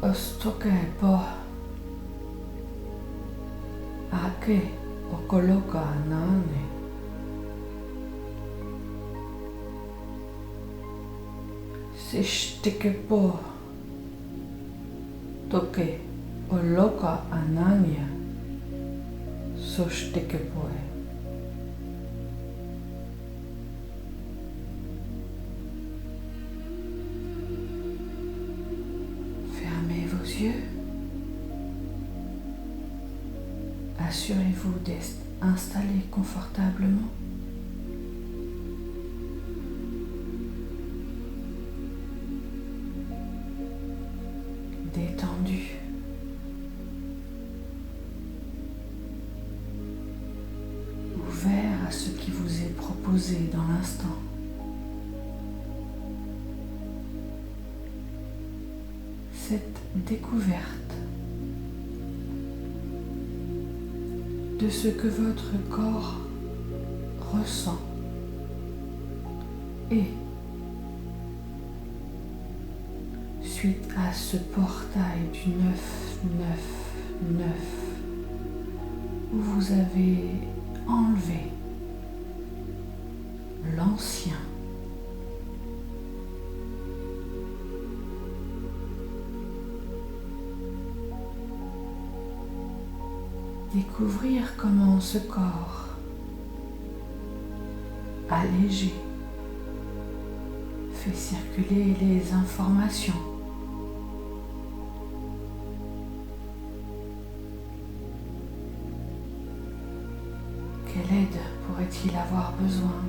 Ostokepo ake okoloka nane. Sishtekepo toke oloka anania soshtekepoe. Fermez vos yeux. Assurez-vous d'être installé confortablement. Détendu. Ouvert à ce qui vous est proposé dans l'instant. Cette découverte de ce que votre corps ressent et suite à ce portail du 999 où vous avez enlevé l'ancien. Découvrir comment ce corps allégé fait circuler les informations. Quelle aide pourrait-il avoir besoin?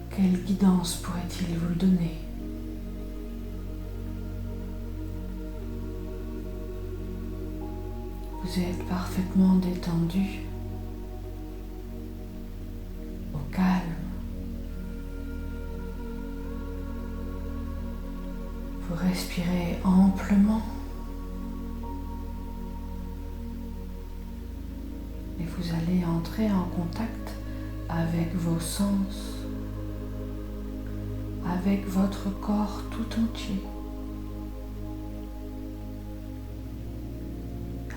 Quelle guidance pourrait-il vous donner? Vous êtes parfaitement détendu, au calme. Vous respirez amplement et vous allez entrer en contact avec vos sens, avec votre corps tout entier.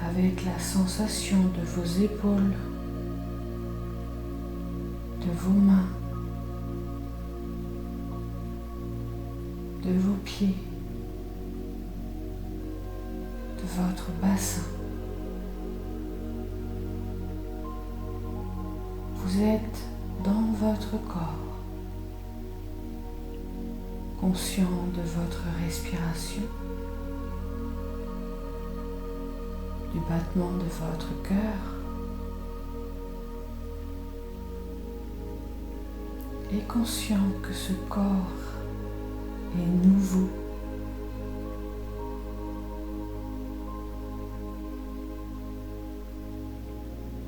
Avec la sensation de vos épaules, de vos mains, de vos pieds, de votre bassin. Vous êtes dans votre corps, conscient de votre respiration, du battement de votre cœur et conscient que ce corps est nouveau.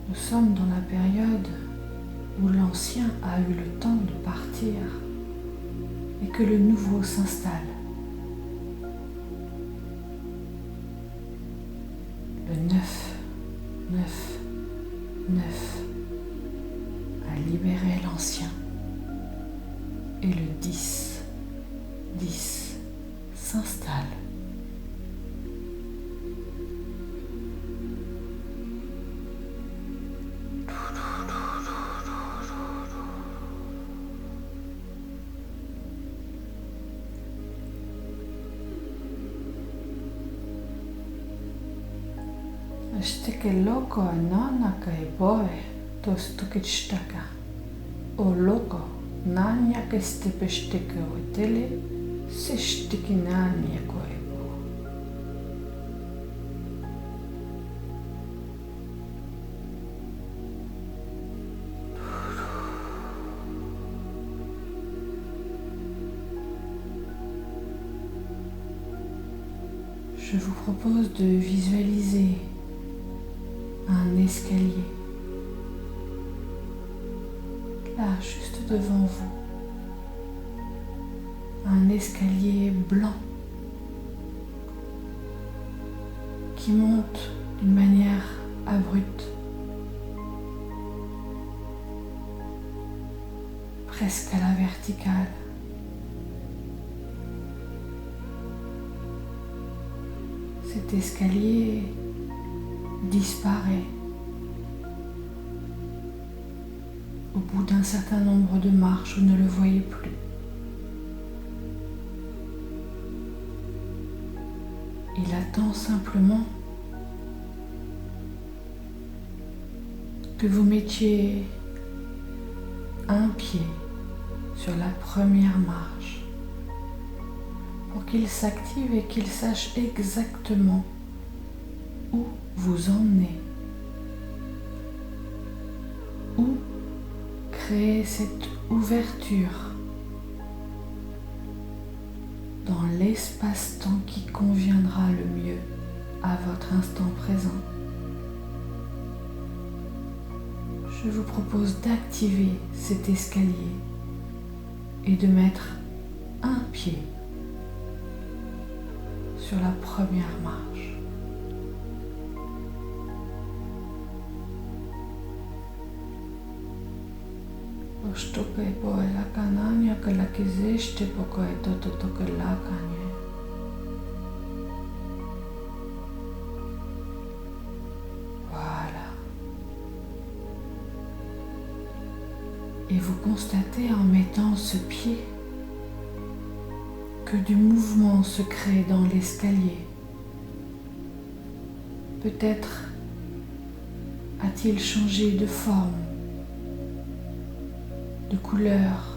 Nous sommes dans la période où l'ancien a eu le temps de partir et que le nouveau s'installe. Le 9, 9, 9 a libéré l'ancien et le 10, 10 s'installe. Shteke loko nanaka e boe tostukitstaka. O loko nanya ke stepeshteke o tele se shtiki nanya ko e bo. Je vous propose de visualiser un escalier, là, juste devant vous, un escalier blanc qui monte d'une manière abrupte, presque à la verticale. cet escalier disparaît au bout d'un certain nombre de marches, vous ne le voyez plus. Il attend simplement que vous mettiez un pied sur la première marche pour qu'il s'active et qu'il sache exactement où vous emmenez, où créer cette ouverture dans l'espace-temps qui conviendra le mieux à votre instant présent. Je vous propose d'activer cet escalier et de mettre un pied sur la première marche. Oshtoke po elakananya kalakizeshte poko etototoke lakanye. Voilà. Et vous constatez en mettant ce pied que du mouvement se crée dans l'escalier. Peut-être a-t-il changé de forme, de couleur.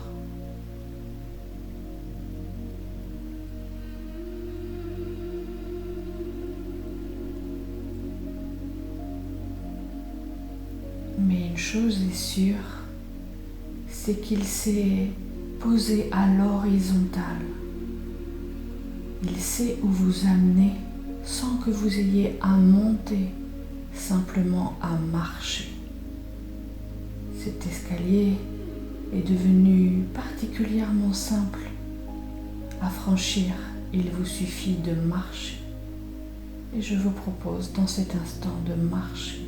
Mais une chose est sûre, c'est qu'il s'est posé à l'horizontale. Il sait où vous amener sans que vous ayez à monter, simplement à marcher. Cet escalier est devenu particulièrement simple à franchir. Il vous suffit de marcher. Et je vous propose dans cet instant de marcher.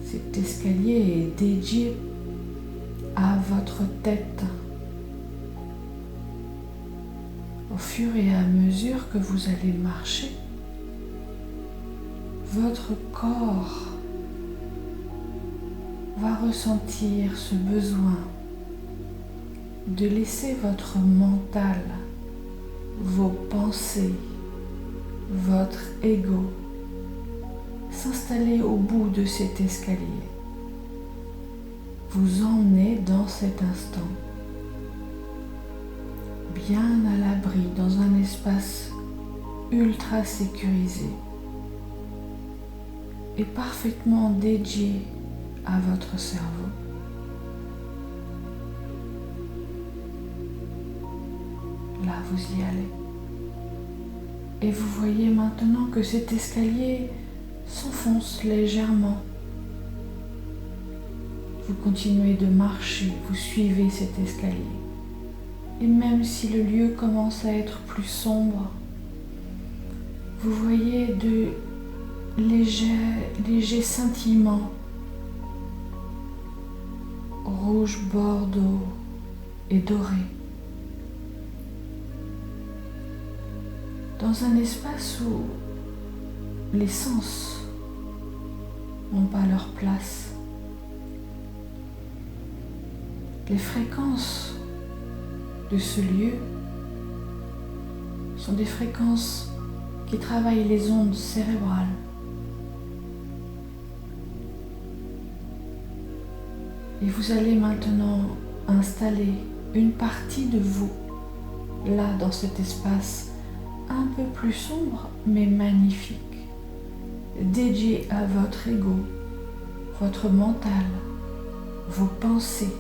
Cet escalier est dédié à votre tête. Au fur et à mesure que vous allez marcher, votre corps va ressentir ce besoin de laisser votre mental, vos pensées, votre ego s'installer au bout de cet escalier. Vous emmenez dans cet instant, bien à l'abri, dans un espace ultra sécurisé et parfaitement dédié à votre cerveau. Là, vous y allez. Et vous voyez maintenant que cet escalier s'enfonce légèrement. Vous continuez de marcher, vous suivez cet escalier. Et même si le lieu commence à être plus sombre, vous voyez de légers scintillements rouge, bordeaux et doré. Dans un espace où les sens n'ont pas leur place. Les fréquences de ce lieu sont des fréquences qui travaillent les ondes cérébrales. Et vous allez maintenant installer une partie de vous, là dans cet espace un peu plus sombre mais magnifique, dédié à votre ego, votre mental, vos pensées,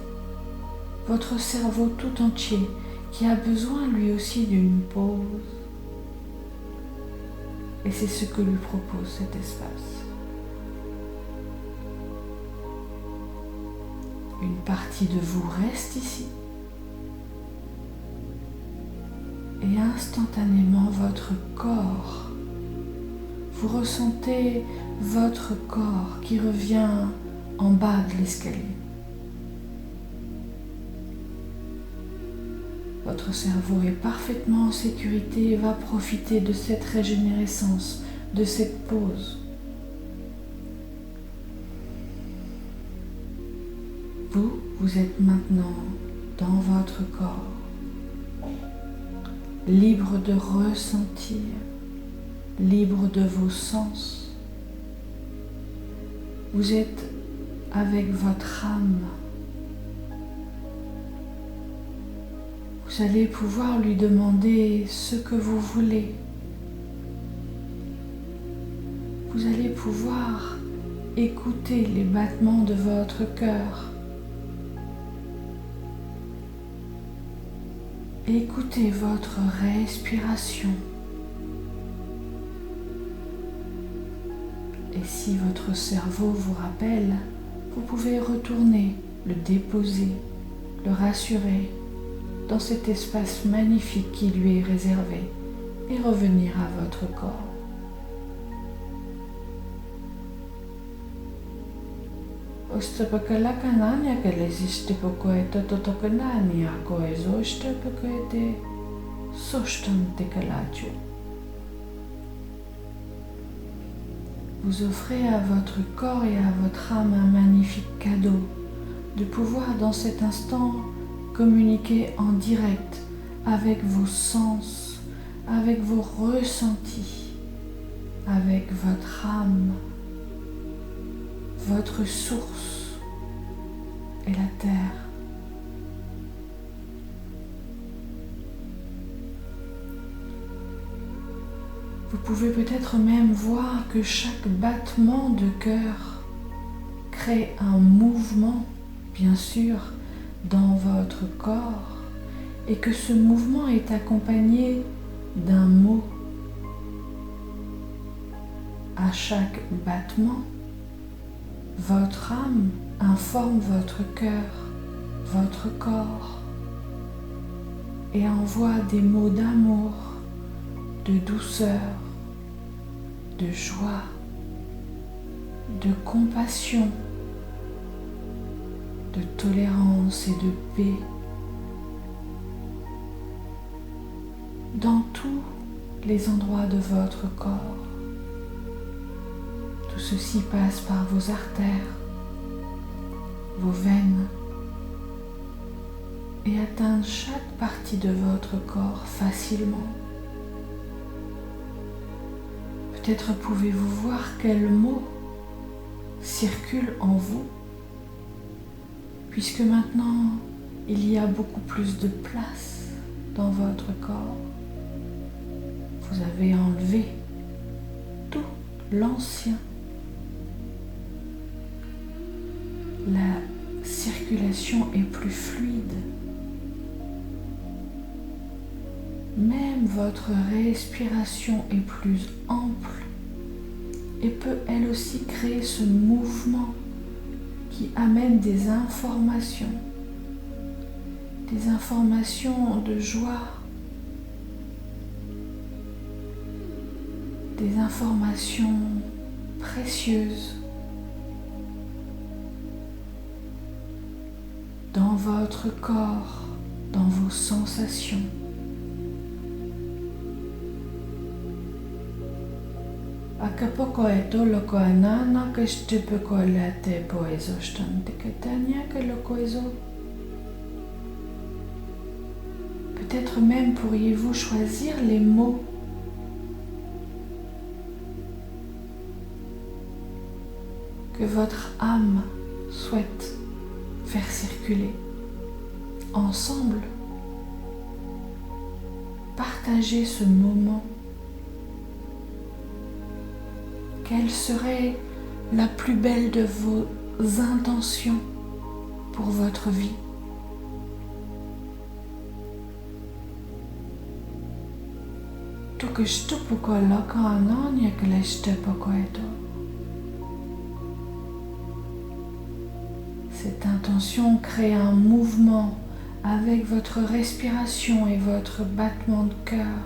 votre cerveau tout entier qui a besoin lui aussi d'une pause. Et c'est ce que lui propose cet espace. Une partie de vous reste ici et instantanément votre corps, vous ressentez votre corps qui revient en bas de l'escalier. Votre cerveau est parfaitement en sécurité et va profiter de cette régénérescence, de cette pause. Vous êtes maintenant dans votre corps, libre de ressentir, libre de vos sens. Vous êtes avec votre âme. Vous allez pouvoir lui demander ce que vous voulez. Vous allez pouvoir écouter les battements de votre cœur. Écoutez votre respiration. Et si votre cerveau vous rappelle, vous pouvez retourner, le déposer, le rassurer dans cet espace magnifique qui lui est réservé et revenir à votre corps. Ostapakalakana kalesiste pokoeta totokanani akoezo stapakoete sostante kalachu. Vous offrez à votre corps et à votre âme un magnifique cadeau de pouvoir dans cet instant communiquer en direct avec vos sens, avec vos ressentis, avec votre âme, votre source et la terre. Vous pouvez peut-être même voir que chaque battement de cœur crée un mouvement, bien sûr, dans votre corps et que ce mouvement est accompagné d'un mot. À chaque battement, votre âme informe votre cœur, votre corps et envoie des mots d'amour, de douceur, de joie, de compassion, de tolérance et de paix dans tous les endroits de votre corps. Tout ceci passe par vos artères, vos veines et atteint chaque partie de votre corps facilement. Peut-être pouvez-vous voir quels mots circulent en vous, puisque maintenant il y a beaucoup plus de place dans votre corps. Vous avez enlevé tout l'ancien. La circulation est plus fluide. Même votre respiration est plus ample et peut elle aussi créer ce mouvement qui amène des informations de joie, des informations précieuses dans votre corps, dans vos sensations. Akapoko eto loko anana kestepeko late poezo stante ketania que lokoezo. Peut-être même pourriez-vous choisir les mots que votre âme souhaite faire circuler. Ensemble, partagez ce moment. Quelle serait la plus belle de vos intentions pour votre vie? Cette intention crée un mouvement avec votre respiration et votre battement de cœur.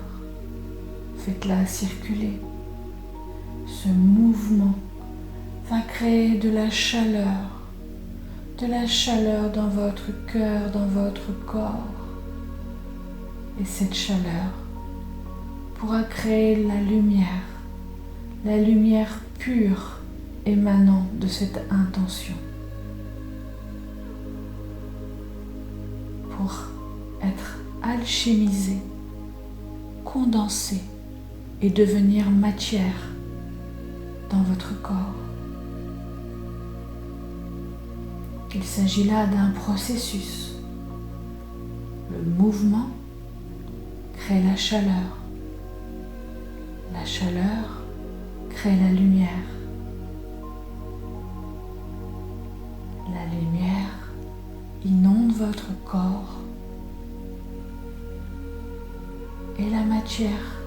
Faites-la circuler. Ce mouvement va créer de la chaleur dans votre cœur, dans votre corps, Et cette chaleur pourra créer la lumière pure émanant de cette intention, pour être alchimisée, condensée et devenir matière dans votre corps. Il s'agit là d'un processus. Le mouvement crée la chaleur. La chaleur crée la lumière. La lumière inonde votre corps et la matière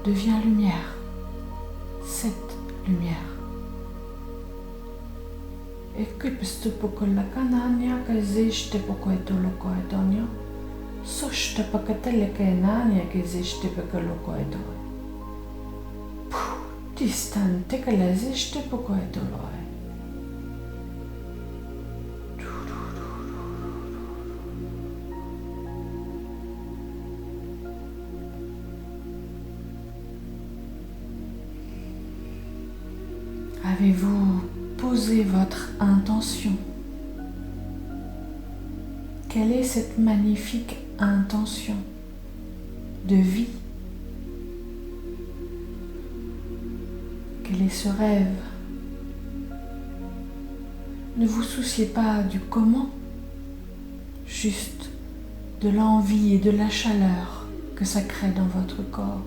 devient lumière, cette lumière. Equipistu pokolla kanania kazishte pokoito lokoitonio, soshte pakatele kenania kazishte pakalokoito. Distante kalazishte pokoitoloi. Avez-vous posé votre intention? Quelle est cette magnifique intention de vie? Quel est ce rêve? Ne vous souciez pas du comment, juste de l'envie et de la chaleur que ça crée dans votre corps.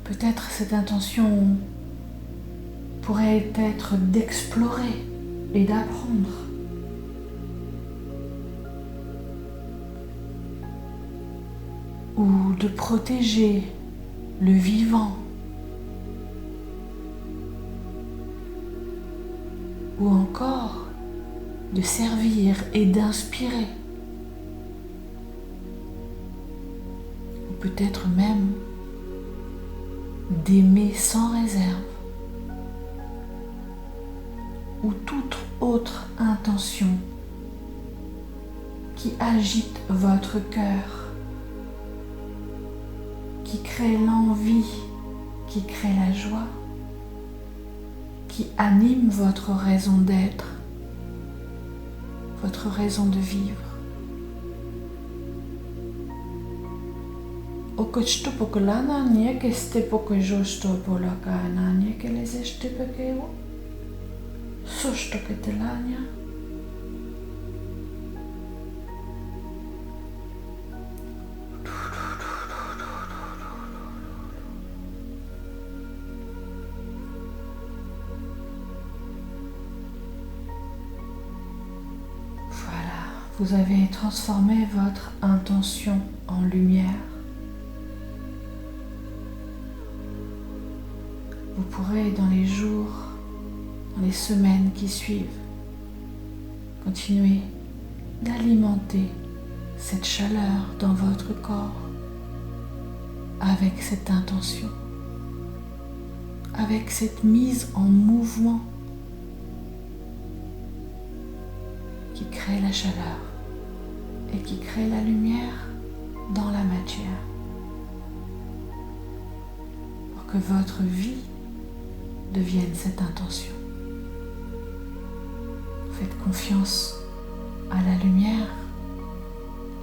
Peut-être cette intention pourrait être d'explorer et d'apprendre. Ou de protéger le vivant. Ou encore de servir et d'inspirer. Ou peut-être même d'aimer sans réserve, ou toute autre intention qui agite votre cœur, qui crée l'envie, qui crée la joie, qui anime votre raison d'être, votre raison de vivre. Okochto pokolana nie que este poko josto polaka na nie que les este pekeo. Sosto que telania. Voilà, vous avez transformé votre intention en lumière. Vous pourrez dans les jours, dans les semaines qui suivent, continuer d'alimenter cette chaleur dans votre corps avec cette intention, avec cette mise en mouvement qui crée la chaleur et qui crée la lumière dans la matière pour que votre vie devienne cette intention. Faites confiance à la lumière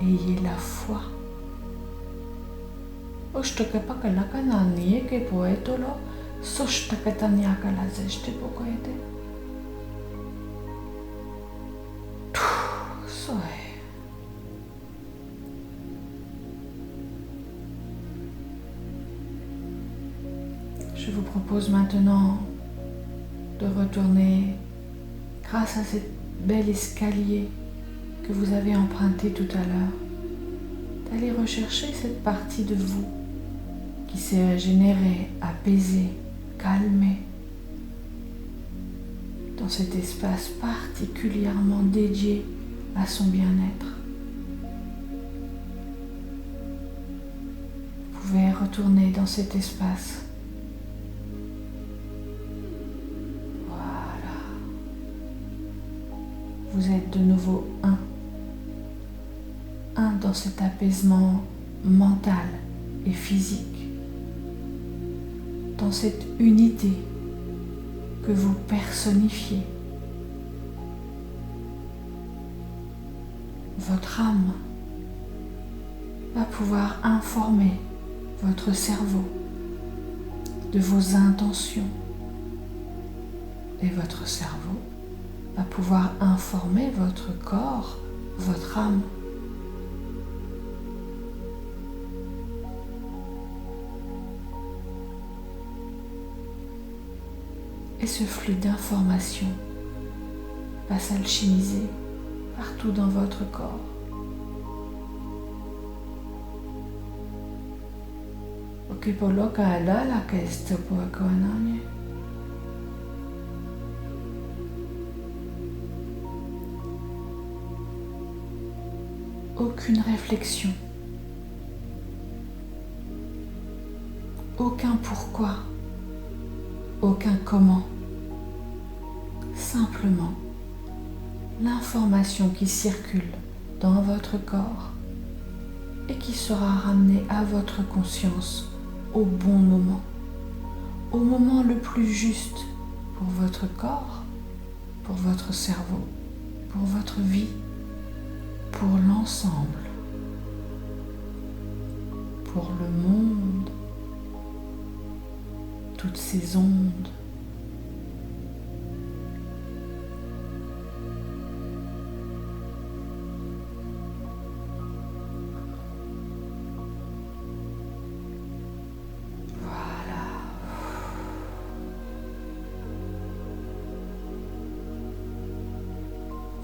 et ayez la foi. Je vous propose maintenant de retourner grâce à ce bel escalier que vous avez emprunté tout à l'heure, d'aller rechercher cette partie de vous qui s'est régénérée, apaisée, calmée, dans cet espace particulièrement dédié à son bien-être. Vous pouvez retourner dans cet espace. vous êtes de nouveau un. Un dans cet apaisement mental et physique, dans cette unité que vous personnifiez. Votre âme va pouvoir informer votre cerveau de vos intentions et votre cerveau va pouvoir informer votre corps, votre âme. Et ce flux d'informations va s'alchimiser partout dans votre corps. Ukipoloka alala kaistopuakonanye. Aucune réflexion, aucun pourquoi, aucun comment, simplement l'information qui circule dans votre corps et qui sera ramenée à votre conscience au bon moment, au moment le plus juste pour votre corps, pour votre cerveau, pour votre vie, pour l'ensemble, pour le monde, toutes ces ondes.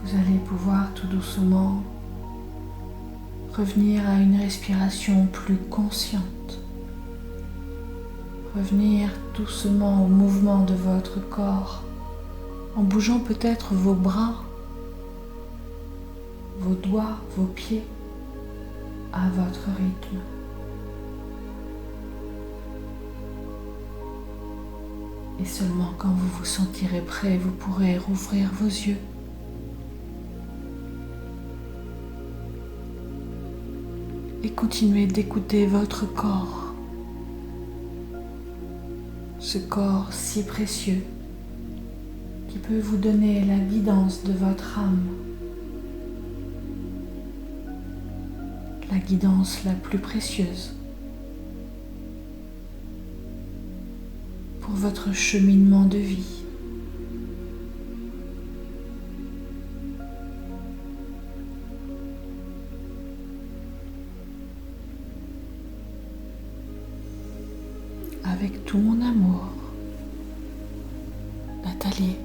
Vous allez pouvoir tout doucement revenir à une respiration plus consciente. Revenir doucement au mouvement de votre corps en bougeant peut-être vos bras, vos doigts, vos pieds à votre rythme. Et seulement quand vous vous sentirez prêt, vous pourrez rouvrir vos yeux. Et continuez d'écouter votre corps, ce corps si précieux qui peut vous donner la guidance de votre âme, la guidance la plus précieuse pour votre cheminement de vie. Avec tout mon amour, Nathalie.